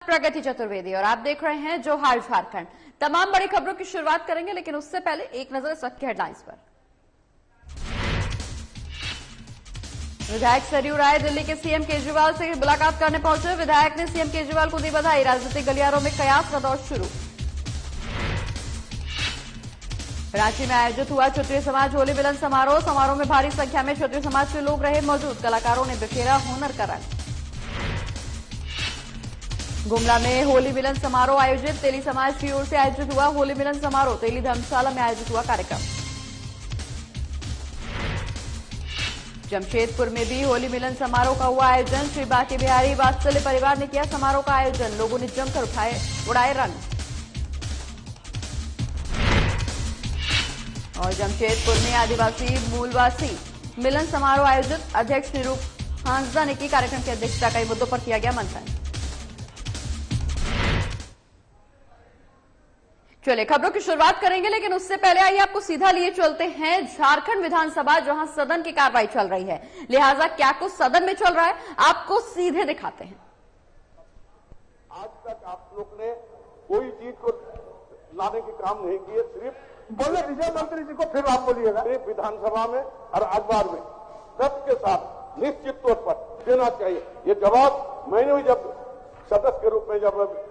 प्रगति चतुर्वेदी और आप देख रहे हैं जोहार झारखंड। तमाम बड़ी खबरों की शुरुआत करेंगे, लेकिन उससे पहले एक नजर इस वक्त की हेडलाइंस पर। विधायक सरयू राय दिल्ली के सीएम केजरीवाल से मुलाकात करने पहुंचे। विधायक ने सीएम केजरीवाल को दी बधाई। राजनीतिक गलियारों में कयास का दौर शुरू। रांची में आयोजित हुआ क्षत्रिय समाज होली मिलन समारोह। समारोह में भारी संख्या में क्षत्रिय समाज के लोग रहे मौजूद। कलाकारों ने बिखेरा हुनर का रंग। गुमला में होली मिलन समारोह आयोजित। तेली समाज की ओर से आयोजित हुआ होली मिलन समारोह। तेली धर्मशाला में आयोजित हुआ कार्यक्रम। जमशेदपुर में भी होली मिलन समारोह का हुआ आयोजन। श्री बांके बिहारी वात्सल्य परिवार ने किया समारोह का आयोजन। लोगों ने जमकर उड़ाए रंग। और जमशेदपुर में आदिवासी मूलवासी मिलन समारोह आयोजित। अध्यक्ष निरूप हांसदा ने की कार्यक्रम की अध्यक्षता। कई मुद्दों पर किया गया मंथन। चलिए खबरों की शुरुआत करेंगे, लेकिन उससे पहले आइए आपको सीधा लिए चलते हैं झारखंड विधानसभा, जहां सदन की कार्रवाई चल रही है। लिहाजा क्या कुछ सदन में चल रहा है आपको सीधे दिखाते हैं। आज तक आप लोग ने कोई चीज को लाने के काम नहीं किए। सिर्फ बोले विजय मंत्री जी को, फिर आप बोलिएगा। सिर्फ विधानसभा में और अखबार में सत्य के साथ निश्चित तौर पर देना चाहिए। ये जवाब मैंने भी जब सदस्य के रूप में, जब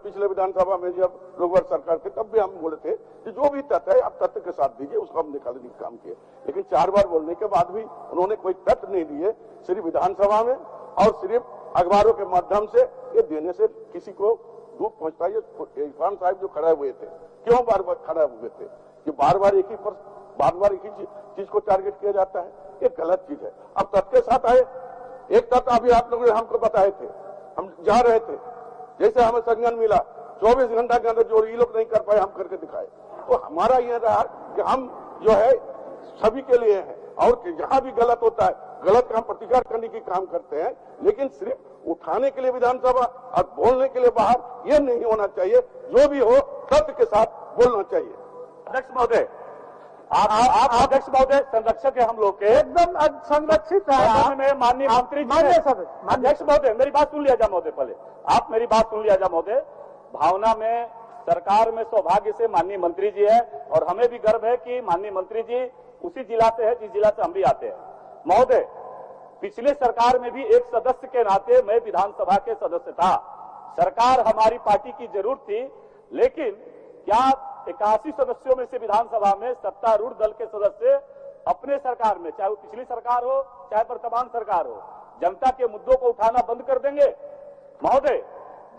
पिछले विधानसभा में जब रघुवर सरकार थे, तब भी हम बोले थे कि जो भी तथ्य है आप तथ्य के साथ दीजिए, उसको हम निकालने का काम किए। लेकिन 4 बार बोलने के बाद भी उन्होंने कोई तथ्य नहीं दिए। सिर्फ विधानसभा में और सिर्फ अखबारों के माध्यम से ये देने से किसी को दुख पहुंचता है। इरफान साहब जो खड़े हुए थे, क्यों बार बार खड़े हुए थे कि बार बार एक ही चीज को टारगेट किया जाता है? ये गलत चीज है। अब तथ्य के साथ आए। एक तथ्य अभी आप लोगों ने हमको बताए थे, हम जा रहे थे, जैसे हमें संज्ञान मिला 24 घंटा के अंदर जो ये लोग नहीं कर पाए हम करके दिखाए। तो हमारा यह रहा कि हम जो है सभी के लिए हैं, और जहां भी गलत होता है, गलत काम प्रतिकार करने की काम करते हैं। लेकिन सिर्फ उठाने के लिए विधानसभा और बोलने के लिए बाहर, यह नहीं होना चाहिए। जो भी हो तथ्य के साथ बोलना चाहिए। अध्यक्ष महोदय, आप अध्यक्ष महोदय संरक्षक है हम लोग के, एकदम संरक्षित है। में माननीय मंत्री अध्यक्ष महोदय मेरी बात सुन लिया जा महोदय। पहले आप मेरी बात सुन लिया जा महोदय। भावना में सरकार में सौभाग्य से माननीय मंत्री जी है, और हमें भी गर्व है कि माननीय मंत्री जी उसी जिला से है जिस जिला से हम भी आते हैं। महोदय, पिछले सरकार में भी एक सदस्य के नाते मैं विधानसभा के सदस्य था। सरकार हमारी पार्टी की जरूर थी, लेकिन क्या 81 सदस्यों में से विधानसभा में सत्तारूढ़ दल के सदस्य अपने सरकार में, चाहे वो पिछली सरकार हो चाहे वर्तमान सरकार हो, जनता के मुद्दों को उठाना बंद कर देंगे? महोदय,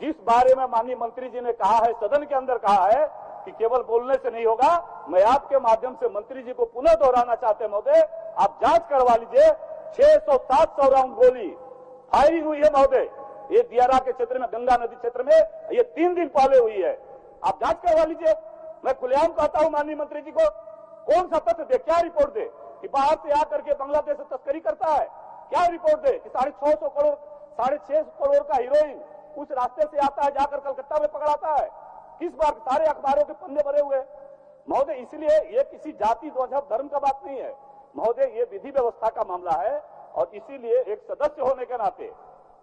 जिस बारे में माननीय मंत्री जी ने कहा है, सदन के अंदर कहा है कि केवल बोलने से नहीं होगा, मैं आपके माध्यम से मंत्री जी को पुनः दोहराना चाहते हैं। महोदय, आप जांच करवा लीजिए। 600-700 राउंड गोली फायरिंग हुई है महोदय, ये दियारा के क्षेत्र में, गंगा नदी क्षेत्र में, ये 3 दिन पहले हुई है। आप जांच करवा लीजिए। मैं खुलेआम कहता हूं माननीय मंत्री जी को, कौन सा तथ्य दे, क्या रिपोर्ट दे कि बाहर से आकर के बांग्लादेश से तस्करी करता है? क्या रिपोर्ट दे कि 650 करोड़ का हीरोइन उस रास्ते से आता है, जाकर कलकत्ता में पकड़ाता है? किस बार? सारे अखबारों के पन्ने भरे हुए महोदय। इसलिए ये किसी जाति मजहब धर्म का बात नहीं है महोदय, ये विधि व्यवस्था का मामला है। और इसीलिए एक सदस्य होने के नाते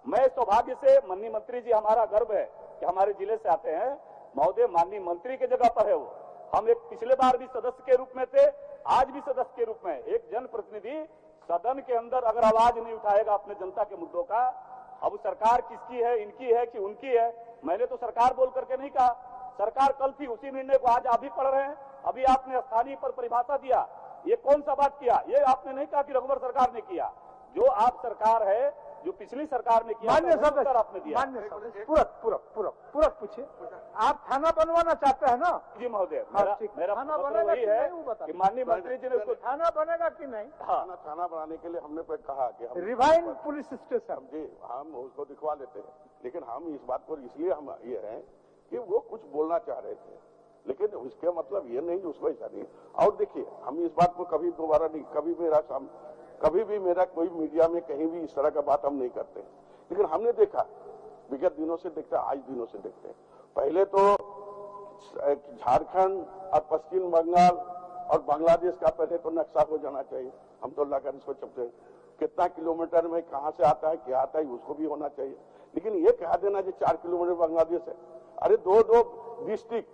मैं सौभाग्य से, माननीय मंत्री जी हमारा गर्व है कि हमारे जिले से आते हैं महोदय। माननीय मंत्री के जगह पर है वो। हम एक पिछले बार भी सदस्य के रूप में थे, आज भी सदस्य के रूप में। एक जनप्रतिनिधि सदन के अंदर अगर आवाज नहीं उठाएगा अपने जनता के मुद्दों का, अब सरकार किसकी है, इनकी है कि उनकी है? मैंने तो सरकार बोल करके नहीं कहा, सरकार कल थी, उसी निर्णय को आज आप भी पढ़ रहे हैं। अभी आपने स्थानीय पर परिभाषा दिया, ये कौन सा बात किया? ये आपने नहीं कहा कि रघुवर सरकार ने किया। जो आप सरकार है, जो पिछली सरकार ने किया, मान्य सदस्य आपने दिया। पूरा पूछिए। आप थाना बनवाना चाहते हैं ना? जी महोदय, मेरा थाना मतलब बनेगा वही है कि माननीय मंत्री जी ने उसको थाना बनेगा कि नहीं? थाना बनाने के लिए हमने कहा कि रिवाइन पुलिस स्टेशन जी हम उसको दिखवा लेते हैं। लेकिन हम इस बात पर इसलिए हम ये हैं कि वो कुछ बोलना चाह रहे थे, लेकिन उसके मतलब ये नहीं कि उसको ऐसा नहीं। और देखिए, हम इस बात को कभी दोबारा नहीं, कभी भी मेरा कोई मीडिया में कहीं भी इस तरह का बात हम नहीं करते। लेकिन हमने देखा, विगत दिनों से देखते हैं, आज दिनों से देखते हैं। पहले तो झारखंड और पश्चिम बंगाल और बांग्लादेश का पहले तो नक्शा हो जाना चाहिए। हम तो लाकर इसको चपते हैं, कितना किलोमीटर में कहां से आता है, क्या आता है, उसको भी होना चाहिए। लेकिन ये कह देना कि 4 किलोमीटर बांग्लादेश है, अरे दो डिस्ट्रिक्ट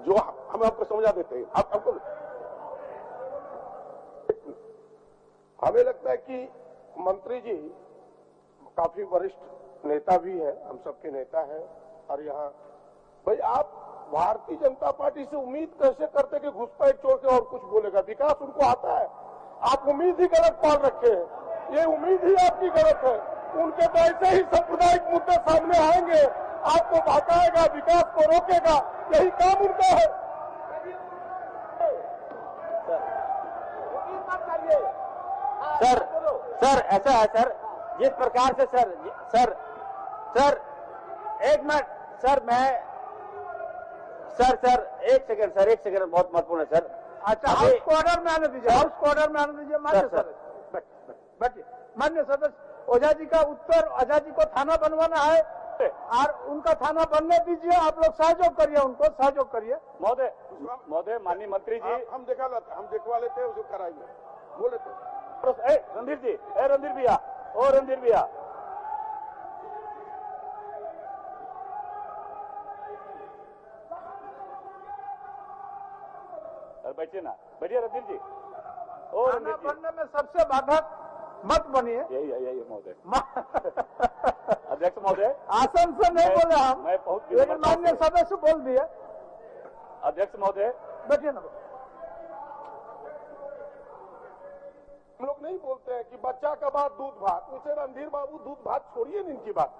जो हम आपको समझा देते हैं। आपको हमें लगता है कि मंत्री जी काफी वरिष्ठ नेता भी है, हम सबके नेता है, और यहाँ भाई आप भारतीय जनता पार्टी से उम्मीद कैसे करते कि घुसपैठ छोड़ के और कुछ बोलेगा? विकास उनको आता है, आप उम्मीद ही गलत पाल रखे हैं, ये उम्मीद ही आपकी गलत है। उनके तो ऐसे ही सांप्रदायिक मुद्दे सामने आएंगे, आपको भड़काएगा, विकास को रोकेगा, यही काम उनका है। सर ऐसा है सर, जिस प्रकार से सर एक मिनट सर, एक सेकंड बहुत महत्वपूर्ण है सर। अच्छा, हाउस को ऑर्डर में आने दीजिए, हाउस को ऑर्डर में आने दीजिए। मान्य सदस्य बैठिए। मान्य सदस्य, ओझा जी का उत्तर, ओझा जी को थाना बनवाना है और उनका थाना बनने दीजिए, आप लोग सहयोग करिए, उनको सहयोग करिए। महोदय माननीय मंत्री जी, हम देखवा लेते हैं, उसको कराएंगे, बोले तो रणधीर जी, रणधीर भैया बैठिए ना, बैठिए रणधीर जी। थाना बनने में सबसे बाधक मत बनिए। यही महोदय। अध्यक्ष महोदय, आसन से नहीं बोले हम, मैं बहुत लेकिन माननीय सदस्य बोल दिए। अध्यक्ष महोदय बैठिए ना। हम लोग नहीं बोलते हैं कि बच्चा का बात दूध भात, उसे रणधीर बाबू दूध भात छोड़िए न इनकी बात।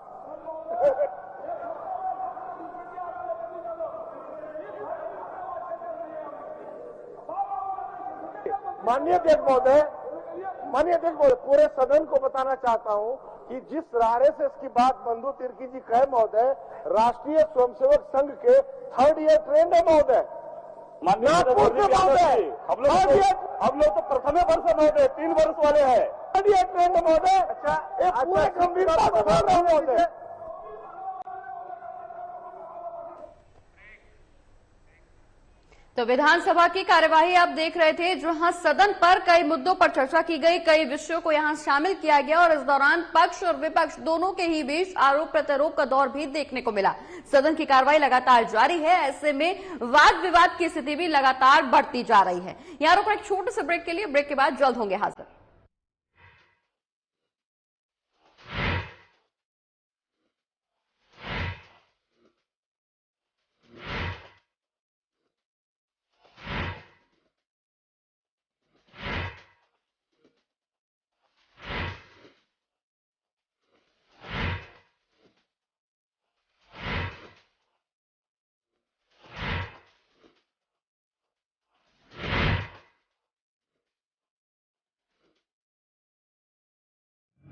माननीय अध्यक्ष महोदय, पूरे सदन को बताना चाहता हूं कि जिस रारे से इसकी बात बंधु तिर्की जी कहे महोदय, राष्ट्रीय स्वयंसेवक संघ के 3rd ईयर ट्रेंड है महोदय। नागपुर से महोदय, हम लोग तो प्रथम वर्ष महोदय, 3 वर्ष वाले हैं। 3rd ईयर ट्रेंड महोदय। अच्छा, पूरे गंभीरता से बोल रहे हैं महोदय। तो विधानसभा की कार्यवाही आप देख रहे थे, जहां सदन पर कई मुद्दों पर चर्चा की गई, कई विषयों को यहां शामिल किया गया और इस दौरान पक्ष और विपक्ष दोनों के ही बीच आरोप प्रत्यारोप का दौर भी देखने को मिला। सदन की कार्रवाई लगातार जारी है, ऐसे में वाद विवाद की स्थिति भी लगातार बढ़ती जा रही है। यहां रुकना एक छोटे से ब्रेक के लिए, ब्रेक के बाद जल्द होंगे हाजिर।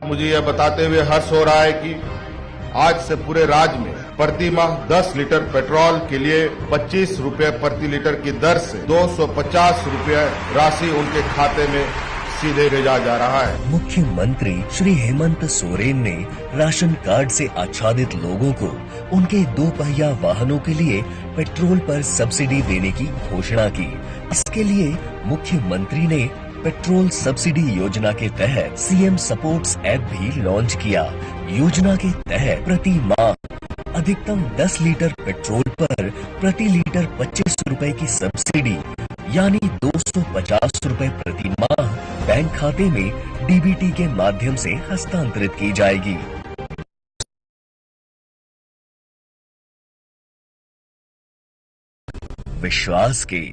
मुझे यह बताते हुए हर्ष हो रहा है कि आज से पूरे राज्य में प्रति माह 10 लीटर पेट्रोल के लिए 25 रुपए प्रति लीटर की दर से 250 रुपए राशि उनके खाते में सीधे भेजा जा रहा है। मुख्यमंत्री श्री हेमंत सोरेन ने राशन कार्ड से आच्छादित लोगों को उनके 2 पहिया वाहनों के लिए पेट्रोल पर सब्सिडी देने की घोषणा की। इसके लिए मुख्यमंत्री ने पेट्रोल सब्सिडी योजना के तहत सीएम सपोर्ट्स ऐप भी लॉन्च किया। योजना के तहत प्रति माह अधिकतम 10 लीटर पेट्रोल पर प्रति लीटर 25 रुपए की सब्सिडी यानी 250 रुपए प्रति माह बैंक खाते में डीबीटी के माध्यम से हस्तांतरित की जाएगी। विश्वास के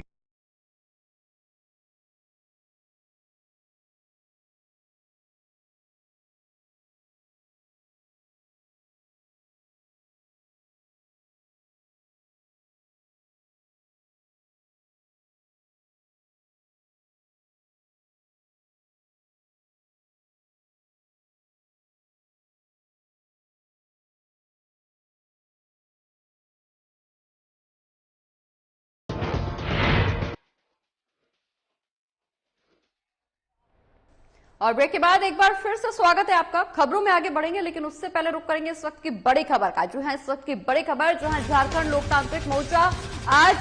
और ब्रेक के बाद एक बार फिर से स्वागत है आपका। खबरों में आगे बढ़ेंगे, लेकिन उससे पहले रुक करेंगे इस वक्त की बड़ी खबर का। जो है इस वक्त की बड़ी खबर, जहां झारखंड लोकतांत्रिक मोर्चा आज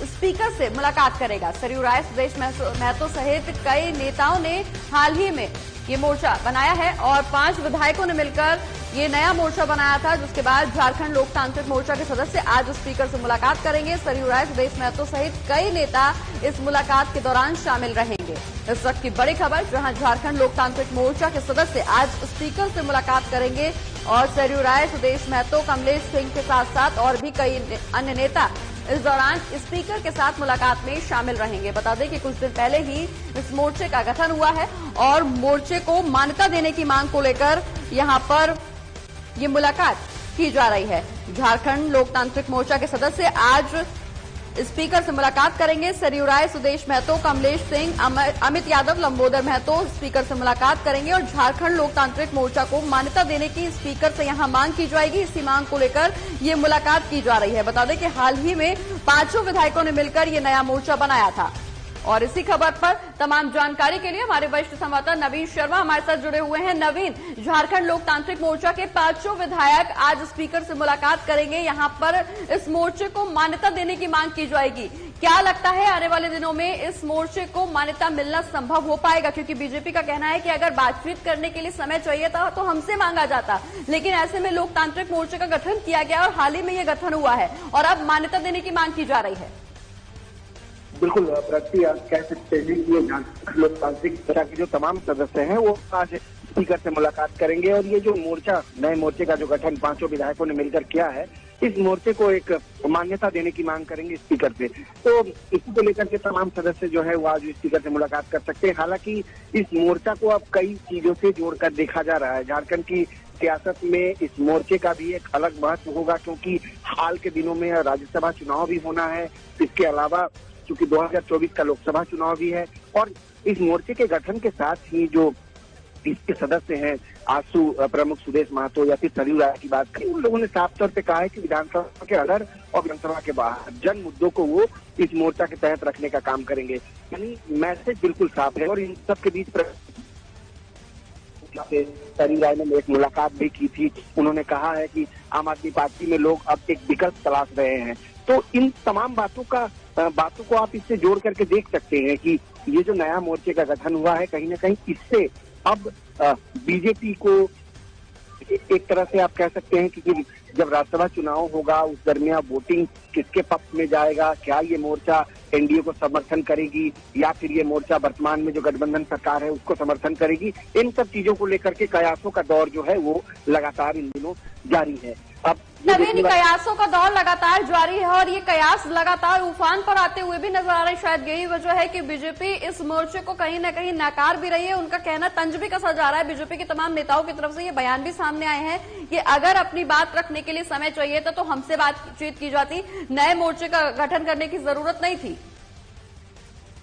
स्पीकर से मुलाकात करेगा। सरयू राय, सुदेश महतो सहित कई नेताओं ने हाल ही में ये मोर्चा बनाया है और 5 विधायकों ने मिलकर ये नया मोर्चा बनाया था, जिसके बाद झारखंड लोकतांत्रिक मोर्चा के सदस्य आज स्पीकर से मुलाकात करेंगे। सरयू राय, सुदेश महतो सहित कई नेता इस मुलाकात के दौरान शामिल रहेंगे। इस वक्त की बड़ी खबर, जहां झारखंड लोकतांत्रिक मोर्चा के सदस्य आज स्पीकर से मुलाकात करेंगे और सरयू राय, सुदेश महतो, कमलेश सिंह के साथ साथ और भी कई अन्य नेता इस दौरान स्पीकर के साथ मुलाकात में शामिल रहेंगे। बता दें कि कुछ दिन पहले ही इस मोर्चे का गठन हुआ है और मोर्चे को मान्यता देने की मांग को लेकर यहां पर ये मुलाकात की जा रही है। झारखंड लोकतांत्रिक मोर्चा के सदस्य आज स्पीकर से मुलाकात करेंगे। सरयू राय, सुदेश महतो, कमलेश सिंह, अमित यादव, लंबोदर महतो स्पीकर से मुलाकात करेंगे और झारखंड लोकतांत्रिक मोर्चा को मान्यता देने की स्पीकर से यहां मांग की जाएगी। इसी मांग को लेकर ये मुलाकात की जा रही है। बता दें कि हाल ही में 5 विधायकों ने मिलकर ये नया मोर्चा बनाया था। और इसी खबर पर तमाम जानकारी के लिए हमारे वरिष्ठ संवाददाता नवीन शर्मा हमारे साथ जुड़े हुए हैं। नवीन, झारखंड लोकतांत्रिक मोर्चा के 5 विधायक आज स्पीकर से मुलाकात करेंगे। यहां पर इस मोर्चे को मान्यता देने की मांग की जाएगी। क्या लगता है आने वाले दिनों में इस मोर्चे को मान्यता मिलना संभव हो पाएगा? क्योंकि बीजेपी का कहना है कि अगर बातचीत करने के लिए समय चाहिए था तो हमसे मांगा जाता, लेकिन ऐसे में लोकतांत्रिक मोर्चे का गठन किया गया और हाल ही में यह गठन हुआ है और अब मान्यता देने की मांग की जा रही है। बिल्कुल प्रगति, आप कह सकते हैं कि झारखंड लोकतांत्रिक मोर्चा के जो तमाम सदस्य हैं वो आज स्पीकर से मुलाकात करेंगे और ये जो मोर्चा, नए मोर्चे का जो गठन 5 विधायकों ने मिलकर किया है, इस मोर्चे को एक मान्यता देने की मांग करेंगे स्पीकर से। तो इसी को लेकर के तमाम सदस्य जो है वो आज स्पीकर से मुलाकात कर सकते हैं। हालांकि इस मोर्चा को अब कई चीजों से जोड़कर देखा जा रहा है। झारखंड की सियासत में इस मोर्चे का भी एक अलग महत्व होगा, क्योंकि हाल के दिनों में राज्यसभा चुनाव भी होना है। इसके अलावा चूंकि 2024 का लोकसभा चुनाव भी है और इस मोर्चे के गठन के साथ ही जो इसके सदस्य हैं, आजसू प्रमुख सुदेश महतो या फिर सरयू राय की बात करें, उन लोगों ने साफ तौर पे कहा है कि विधानसभा के अंदर और विधानसभा के बाहर जन मुद्दों को वो इस मोर्चा के तहत रखने का काम करेंगे। यानी मैसेज बिल्कुल साफ है। और इन सब के बीच सरयू राय ने एक मुलाकात भी की थी। उन्होंने कहा है कि आम आदमी पार्टी में लोग अब एक विकल्प तलाश रहे हैं। तो इन तमाम बातों को आप इससे जोड़ करके देख सकते हैं कि ये जो नया मोर्चे का गठन हुआ है, कहीं ना कहीं इससे अब बीजेपी को एक तरह से आप कह सकते हैं कि जब राज्यसभा चुनाव होगा उस दरमियान वोटिंग किसके पक्ष में जाएगा, क्या ये मोर्चा एनडीए को समर्थन करेगी या फिर ये मोर्चा वर्तमान में जो गठबंधन सरकार है उसको समर्थन करेगी, इन सब चीजों को लेकर के कयासों का दौर जो है वो लगातार इन दिनों जारी है। अब नवीन, कयासों का दौर लगातार जारी है और ये कयास लगातार उफान पर आते हुए भी नजर आ रहे हैं। शायद यही वजह है कि बीजेपी इस मोर्चे को कहीं न कहीं नकार भी रही है। उनका कहना तंज भी कसा जा रहा है। बीजेपी के तमाम नेताओं की तरफ से ये बयान भी सामने आए हैं कि अगर अपनी बात रखने के लिए समय चाहिए था तो हमसे बातचीत की जाती, नए मोर्चे का गठन करने की जरूरत नहीं थी।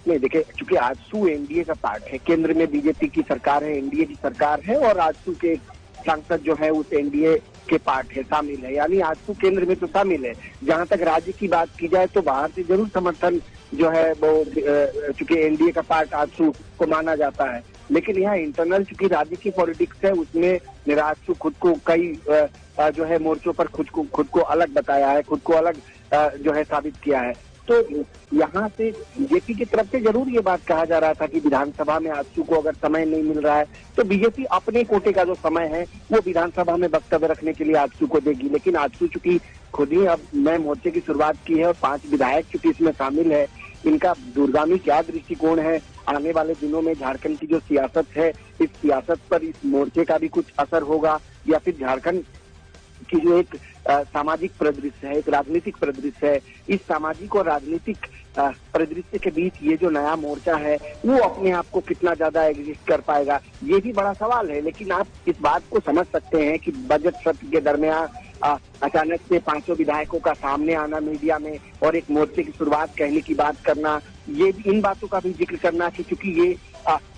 नहीं, देखिए, चूंकि आजसू एनडीए का पार्ट है, केंद्र में बीजेपी की सरकार है, एनडीए की सरकार है और आजसू के सांसद जो है उस एनडीए के पार्ट है, शामिल है। यानी आजसू केंद्र में तो शामिल है। जहां तक राज्य की बात की जाए तो बाहर से जरूर समर्थन जो है वो चूंकि एनडीए का पार्ट आजसू को माना जाता है, लेकिन यहाँ इंटरनल चूंकि राज्य की पॉलिटिक्स है उसमें आजसू खुद को कई जो है मोर्चों पर खुद को अलग बताया है, खुद को अलग जो है साबित किया है। तो यहाँ से बीजेपी की तरफ से जरूर ये बात कहा जा रहा था कि विधानसभा में आजसू को अगर समय नहीं मिल रहा है तो बीजेपी अपने कोटे का जो समय है वो विधानसभा में वक्तव्य रखने के लिए आजसू को देगी। लेकिन आजसू चूंकि खुद ही अब नए मोर्चे की शुरुआत की है और 5 विधायक चूंकि इसमें शामिल है, इनका दूरगामी क्या दृष्टिकोण है, आने वाले दिनों में झारखंड की जो सियासत है, इस सियासत पर इस मोर्चे का भी कुछ असर होगा या फिर झारखंड की जो एक सामाजिक परिदृश्य है, एक राजनीतिक परिदृश्य है, इस सामाजिक और राजनीतिक परिदृश्य के बीच ये जो नया मोर्चा है वो अपने आप को कितना ज्यादा एग्जिस्ट कर पाएगा, ये भी बड़ा सवाल है। लेकिन आप इस बात को समझ सकते हैं कि बजट सत्र के दरमियान अचानक से 5 विधायकों का सामने आना मीडिया में और एक मोर्चे की शुरुआत कहने की बात करना, ये इन बातों का भी जिक्र करना कि क्योंकि ये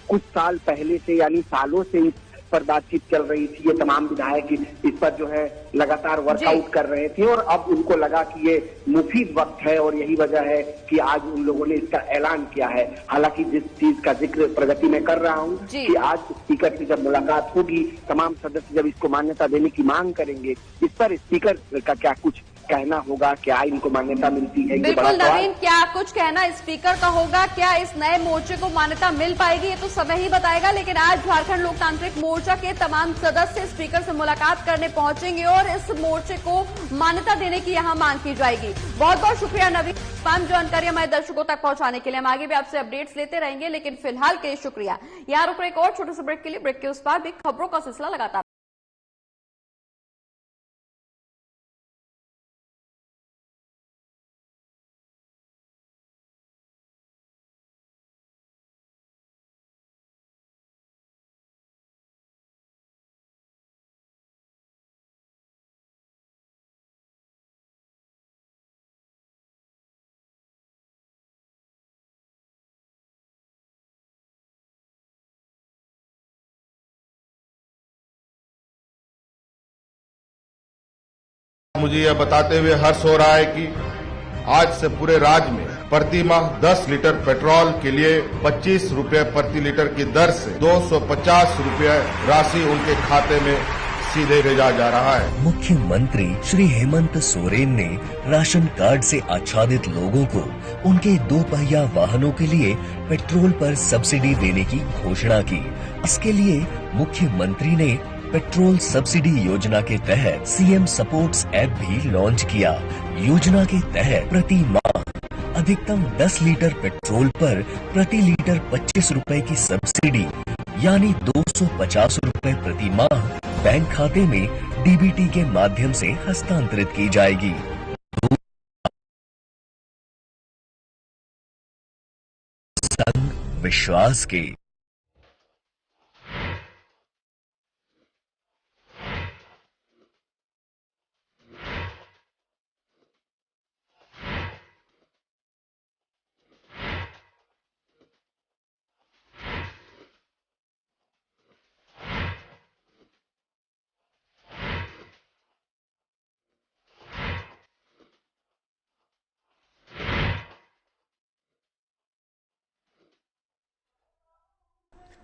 कुछ साल पहले से यानी सालों से इस पर बातचीत चल रही थी, ये तमाम विधायक इस पर जो है लगातार वर्कआउट कर रहे थे और अब उनको लगा कि ये मुफीद वक्त है और यही वजह है कि आज उन लोगों ने इसका ऐलान किया है। हालांकि जिस चीज का जिक्र प्रगति में कर रहा हूँ कि आज स्पीकर से जब मुलाकात होगी, तमाम सदस्य जब इसको मान्यता देने की मांग करेंगे, इस पर स्पीकर का क्या कुछ कहना होगा, क्या इनको मान्यता मिलती है। बिल्कुल नवीन, क्या कुछ कहना स्पीकर का होगा, क्या इस नए मोर्चे को मान्यता मिल पाएगी, ये तो समय ही बताएगा। लेकिन आज झारखंड लोकतांत्रिक मोर्चा के तमाम सदस्य स्पीकर से मुलाकात करने पहुंचेंगे और इस मोर्चे को मान्यता देने की यहां मांग की जाएगी। बहुत बहुत शुक्रिया नवीन, तमाम जानकारी हमारे दर्शकों तक पहुंचाने के लिए। हम आगे भी आपसे अपडेट्स लेते रहेंगे, लेकिन फिलहाल के लिए शुक्रिया। यहाँ रुक रहे एक और छोटे से ब्रेक के लिए। ब्रेक के उस पार भी खबरों का सिलसिला लगातार। मुझे यह बताते हुए हर्ष हो रहा है कि आज से पूरे राज्य में प्रति माह 10 लीटर पेट्रोल के लिए 25 रुपए प्रति लीटर की दर से 250 रुपए राशि उनके खाते में सीधे भेजा जा रहा है। मुख्यमंत्री श्री हेमंत सोरेन ने राशन कार्ड से आच्छादित लोगों को उनके 2 पहिया वाहनों के लिए पेट्रोल पर सब्सिडी देने की घोषणा की। इसके लिए मुख्यमंत्री ने पेट्रोल सब्सिडी योजना के तहत सीएम सपोर्ट्स ऐप भी लॉन्च किया। योजना के तहत प्रति माह अधिकतम 10 लीटर पेट्रोल पर प्रति लीटर 25 रुपए की सब्सिडी यानी 250 रुपए प्रति माह बैंक खाते में डीबीटी के माध्यम से हस्तांतरित की जाएगी। संग विश्वास के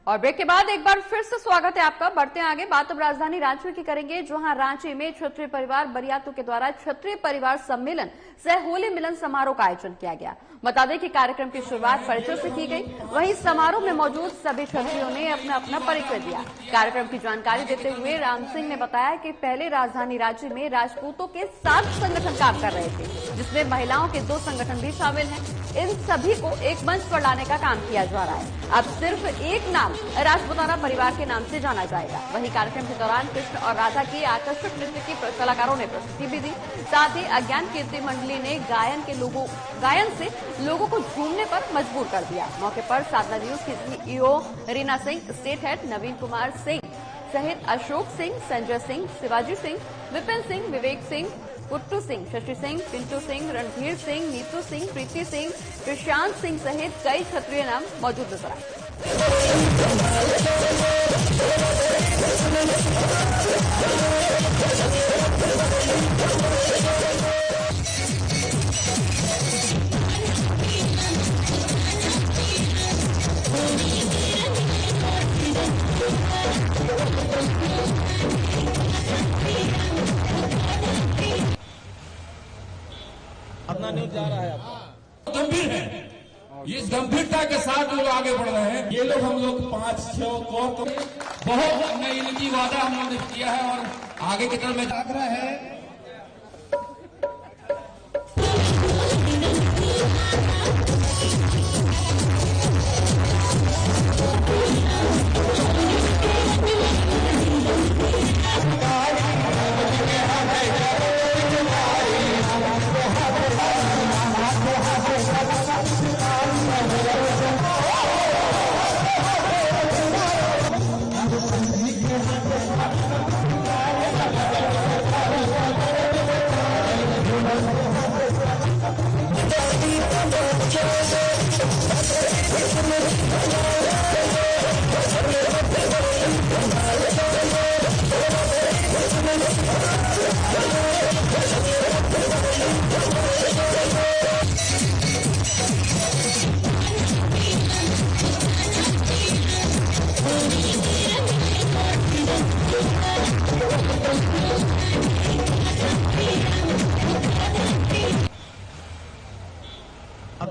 और ब्रेक के बाद एक बार फिर से स्वागत है आपका। बढ़ते हैं आगे, बात अब राजधानी रांची की करेंगे, जहां रांची में क्षत्रिय परिवार बरियातू के द्वारा क्षत्रिय परिवार सम्मेलन सह होली मिलन समारोह का आयोजन किया गया। बता दें कि कार्यक्रम की शुरुआत परिचय से की गई, वहीं समारोह में मौजूद सभी क्षत्रियों ने अपना अपना परिचय दिया। कार्यक्रम की जानकारी देते हुए राम सिंह ने बताया कि पहले राजधानी रांची में राजपूतों के 7 संगठन काम कर रहे थे, जिसमें महिलाओं के 2 संगठन भी शामिल हैं। इन सभी को एक मंच पर लाने का काम किया जा रहा है। अब सिर्फ एक नाम राजपूताना परिवार के नाम से जाना जाएगा। वहीं कार्यक्रम के दौरान कृष्ण और राधा की आकर्षक नृत्य की कलाकारों ने प्रस्तुति भी दी। साथ ही अज्ञान कीर्ति मंडली ने गायन से लोगों को झूमने पर मजबूर कर दिया। मौके पर साधना न्यूज की CEO Reena Singh, state head Naveen Kumar Singh सहित अशोक सिंह, संजय सिंह, शिवाजी सिंह, विपिन सिंह, विवेक सिंह, पुट्टू सिंह, शशि सिंह, पिंटू सिंह, रणधीर सिंह, नीतू सिंह, प्रीति सिंह, प्रशांत सिंह सहित कई क्षत्रिय नाम मौजूद नजर आए। न्यूज जा रहा है आपका गंभीर है। इस गंभीरता के साथ लोग आगे बढ़ रहे हैं। ये लोग हम लोग 5-6 को बहुत नई नीति वादा हम लोगों ने किया है और आगे की तरफ में आग्रह है।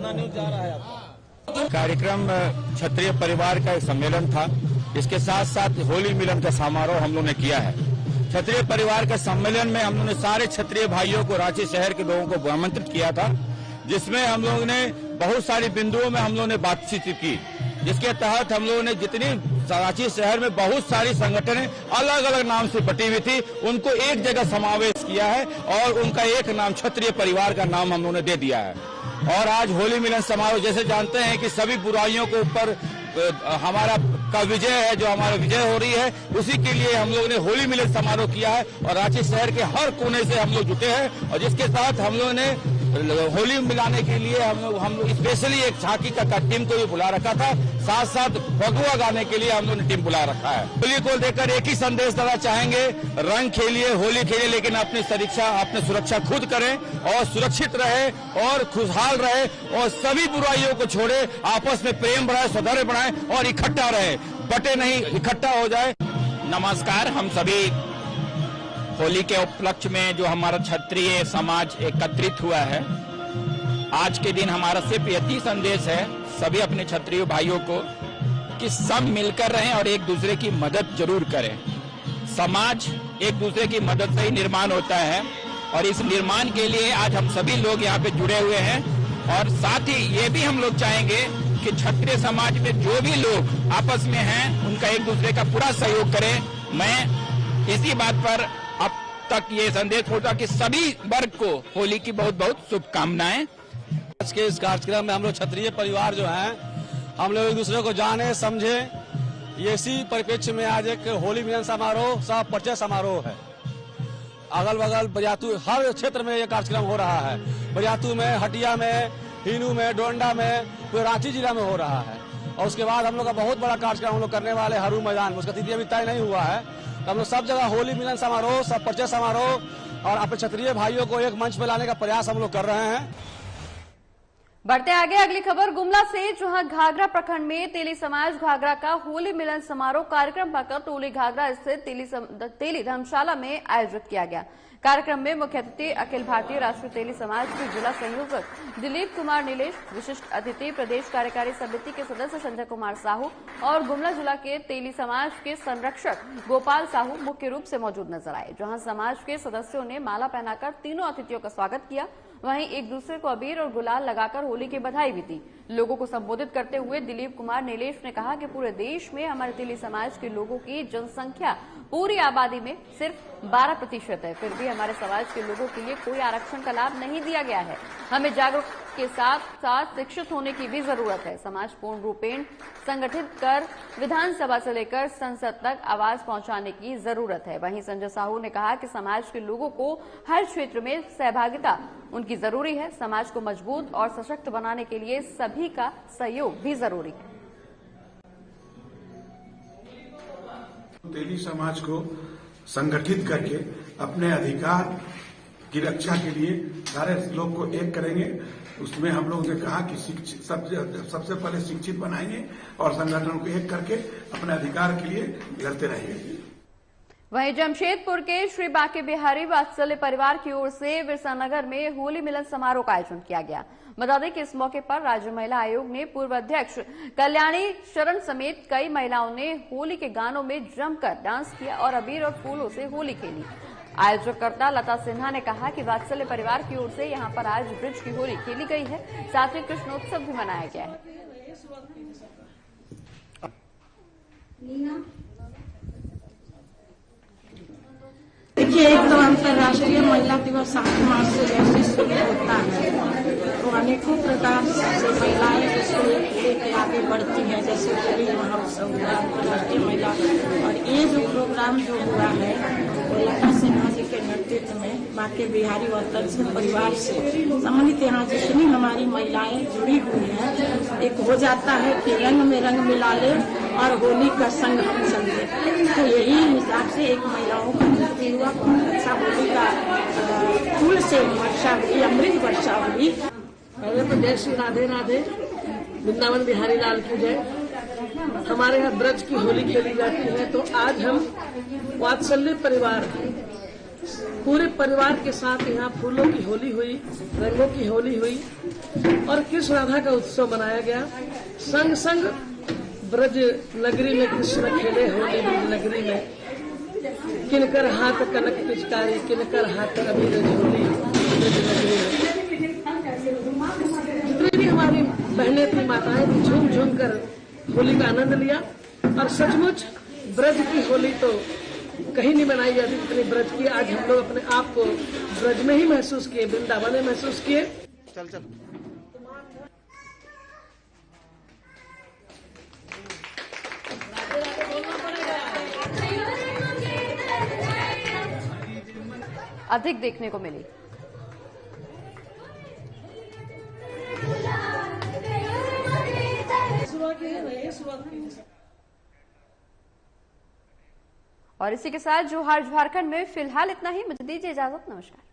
पटना न्यूज जा रहा है आपका। कार्यक्रम क्षत्रिय परिवार का एक सम्मेलन था। इसके साथ साथ होली मिलन का समारोह हम लोग ने किया है। क्षत्रिय परिवार के सम्मेलन में हम लोगों ने सारे क्षत्रिय भाइयों को, रांची शहर के लोगों को आमंत्रित किया था, जिसमें हम लोगों ने बहुत सारी बिंदुओं में हम लोगों ने बातचीत की, जिसके तहत हम लोगों ने जितनी रांची शहर में बहुत सारी संगठनें अलग अलग नाम से बटी हुई थी, उनको एक जगह समावेश किया है और उनका एक नाम क्षत्रिय परिवार का नाम हम लोगों ने दे दिया है। और आज होली मिलन समारोह, जैसे जानते हैं कि सभी बुराइयों के ऊपर हमारा का विजय है, जो हमारा विजय हो रही है, उसी के लिए हम लोग ने होली मिलन समारोह किया है और रांची शहर के हर कोने से हम लोग जुटे हैं। और जिसके साथ हम लोगों ने होली मिलाने के लिए हम लोग स्पेशली एक झांकी का टीम को भी बुला रखा था, साथ साथ फगुआ गाने के लिए हम लोग ने टीम बुला रखा है। होली को लेकर एक ही संदेश देना चाहेंगे, रंग खेलिए, होली खेलिए, लेकिन अपनी सुरक्षा खुद करें और सुरक्षित रहे और खुशहाल रहे और सभी बुराइयों को छोड़े, आपस में प्रेम बढ़ाए, सौहार्द बढ़ाए और इकट्ठा रहे, बटे नहीं, इकट्ठा हो जाए। नमस्कार। हम सभी होली के उपलक्ष्य में जो हमारा क्षत्रिय समाज एकत्रित हुआ है, आज के दिन हमारा सिर्फ यही संदेश है सभी अपने क्षत्रिय भाइयों को कि सब मिलकर रहें और एक दूसरे की मदद जरूर करें। समाज एक दूसरे की मदद से ही निर्माण होता है और इस निर्माण के लिए आज हम सभी लोग यहाँ पे जुड़े हुए हैं। और साथ ही ये भी हम लोग चाहेंगे कि क्षत्रिय समाज में जो भी लोग आपस में हैं, उनका एक दूसरे का पूरा सहयोग करें। मैं इसी बात पर अब तक ये संदेश होता कि सभी वर्ग को होली की बहुत बहुत शुभकामनाएं। आज के इस कार्यक्रम में हम लोग क्षत्रिय परिवार जो हैं, हम लोग एक दूसरे को जाने समझे, ये इसी परिप्रेक्ष्य में आज एक होली मिलन समारोह सह परिचय समारोह है। अगल बगल बरियातू हर क्षेत्र में ये कार्यक्रम हो रहा है। बरियातू में, हटिया में, हिनू में, डोंडा में, पूरे रांची जिला में हो रहा है। और उसके बाद हम लोग का बहुत बड़ा कार्यक्रम हम लोग करने वाले हरू मैदान में, उसका तिथि अभी तय नहीं हुआ है। तो हम लोग सब जगह होली मिलन समारोह, सब परिचय समारोह और अपने क्षत्रिय भाइयों को एक मंच पे लाने का प्रयास हम लोग कर रहे हैं। बढ़ते आगे अगली खबर गुमला से, जहां घाघरा प्रखंड में तेली समाज घाघरा का होली मिलन समारोह कार्यक्रम पाकर टोली घाघरा स्थित तेली धर्मशाला में आयोजित किया गया। कार्यक्रम में मुख्य अतिथि अखिल भारतीय राष्ट्रीय तेली समाज के जिला संयोजक दिलीप कुमार नीलेश, विशिष्ट अतिथि प्रदेश कार्यकारी समिति के सदस्य संजय कुमार साहू और गुमला जिला के तेली समाज के संरक्षक गोपाल साहू मुख्य रूप से मौजूद नजर आए। जहां समाज के सदस्यों ने माला पहनाकर तीनों अतिथियों का स्वागत किया, वहीं एक दूसरे को अबीर और गुलाल लगाकर होली की बधाई भी दी। लोगों को संबोधित करते हुए दिलीप कुमार नीलेश ने कहा कि पूरे देश में हमारे तेली समाज के लोगों की जनसंख्या पूरी आबादी में सिर्फ 12% है, फिर भी हमारे समाज के लोगों के लिए कोई आरक्षण का लाभ नहीं दिया गया है। हमें जागरूक के साथ साथ शिक्षित होने की भी जरूरत है। समाज पूर्ण रूपेण संगठित कर विधानसभा से लेकर संसद तक आवाज पहुंचाने की जरूरत है। वहीं संजय साहू ने कहा कि समाज के लोगों को हर क्षेत्र में सहभागिता उनकी जरूरी है। समाज को मजबूत और सशक्त बनाने के लिए सभी का सहयोग भी जरूरी है। तेली समाज को संगठित करके अपने अधिकार की रक्षा के लिए सारे लोग को एक करेंगे। उसमें हम लोगों ने कहा कि सबसे पहले शिक्षित बनाएंगे और संगठनों को एक करके अपने अधिकार के लिए लड़ते रहेंगे। वहीं जमशेदपुर के श्री बांके बिहारी वात्सल्य परिवार की ओर से बिरसानगर में होली मिलन समारोह का आयोजन किया गया। बता दें कि इस मौके पर राज्य महिला आयोग ने पूर्व अध्यक्ष कल्याणी शरण समेत कई महिलाओं ने होली के गानों में जमकर डांस किया और अबीर और फूलों से होली खेली। आयोजकर्ता लता सिन्हा ने कहा कि वात्सल्य परिवार की ओर से यहां पर आज ब्रिज की होली खेली गई है, साथ ही कृष्णोत्सव भी मनाया गया है। देखिए, एक तो अंतर्राष्ट्रीय महिला दिवस 8 मार्च से जैसे शुरू होता है, तो अनेकों प्रकार से महिलाएं इसको लेकर आगे बढ़ती हैं, जैसे होली महोत्सव हुआ, अंतर्राष्ट्रीय महिला। और ये जो प्रोग्राम जो हुआ है वो लता सिन्हा जी के नेतृत्व में बांके बिहारी वात्सल्य परिवार से सम्मानित यहाँ जितनी हमारी महिलाएं जुड़ी हुई हैं, एक हो जाता है कि रंग में रंग मिला ले और होली का संग हम समझे। तो यही हिसाब से एक महिलाओं का भी हुआ, बहुत अच्छा होली का फूल से वर्षा हुई, अमृत वर्षा हुई। पहले तो जय श्री राधे राधे, वृंदावन बिहारी लाल की जय। हमारे यहाँ ब्रज की होली खेली जाती है, तो आज हम वात्सल्य परिवार पूरे परिवार के साथ यहाँ फूलों की होली हुई, रंगों की होली हुई और कृष्ण राधा का उत्सव मनाया गया। संग संग ब्रज नगरी में कृष्ण खेले होली ब्रज नगरी में, किनकर हाथ कनक पिचकारी, किनकर हाथ अबीर झोली ब्रज नगरी में। जितनी भी हमारी बहनें थी, माताएं थी, झूम झूम कर होली का आनंद लिया। और सचमुच ब्रज की होली तो कहीं नहीं मनाई जाती जितनी ब्रज की। आज हम लोग अपने आप को ब्रज में ही महसूस किए, वृंदावन में महसूस किए। चल चल अधिक देखने को मिली। और इसी के साथ जोहार झारखंड में फिलहाल इतना ही। मुझे दीजिए इजाजत, नमस्कार।